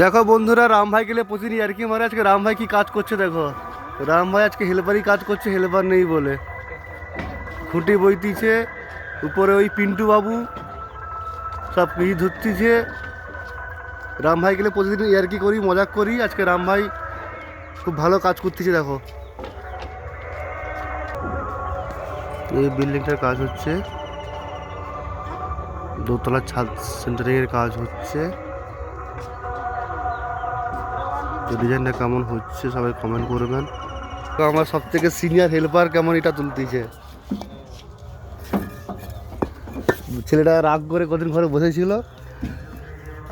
দেখো বন্ধুরা, রাম ভাই গেলে প্রতিদিন আর কি মারে। আজকে রাম ভাই কি কাজ করছে দেখো। রাম ভাই আজকে হেল্পারই কাজ করছে, হেল্পার নেই বলে। খুঁটি বইতিছে, উপরে ওই পিন্টু বাবু সব কিছু ধরতিছে। রাম ভাই গেলে প্রতিদিন ইয়ার্কি করি, মজাক করি। আজকে রাম ভাই খুব ভালো কাজ করতেছে দেখো। এই বিল্ডিংটার কাজ হচ্ছে, দোতলার ছাদ সেন্টারিং এর কাজ হচ্ছে। তো ডিজাইনটা কেমন হচ্ছে সবাই কমেন্ট করবেন। তো আমার সব থেকে সিনিয়র হেল্পার কেমন এটা তুলতেছে। ছেলেটা রাগ করে কদিন ঘরে বসেছিল,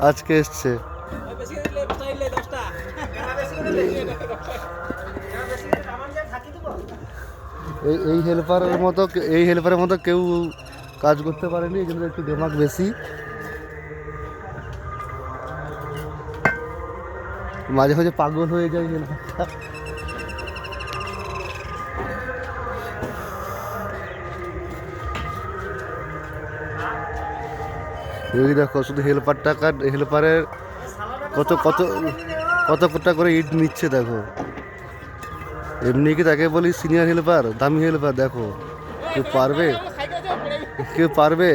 আজকে এসছে। এই হেল্পারের মতো কেউ কাজ করতে পারেনি, এই জন্য একটু দিমাগ বেশি। মাঝে মাঝে পাগল হয়ে যায় হেল্পারটা। এই দেখো শুধু হেল্পারের কত কত কত কত করে ইট নিচ্ছে দেখো। এমনি কি তাকে বলি সিনিয়র হেল্পার, দামি হেল্পার। দেখো কেউ পারবে, কেউ পারবে?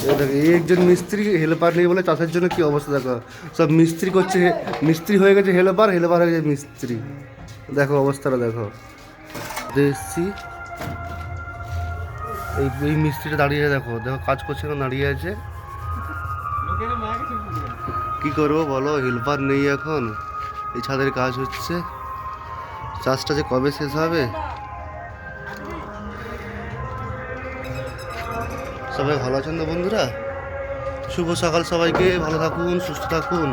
দেখো এই একজন মিস্ত্রি, হেল্পার নেই বলে চাষের জন্য কি অবস্থা দেখো। সব মিস্ত্রি করছে, মিস্ত্রি হয়ে গেছে হেল্পার, হেল্পার হয়ে গেছে মিস্ত্রি। দেখো অবস্থাটা দেখো। এসছি, এই মিস্ত্রিটা দাঁড়িয়ে আছে দেখো, দেখো কাজ করছে না, দাঁড়িয়ে আছে। কি করবো বলো, হেল্পার নেই এখন। এই ছাদের কাজ হচ্ছে, চাষটা যে কবে শেষ হবে। সবাই ভালো আছেন তো বন্ধুরা? শুভ সকাল সবাইকে, ভালো থাকুন, সুস্থ থাকুন।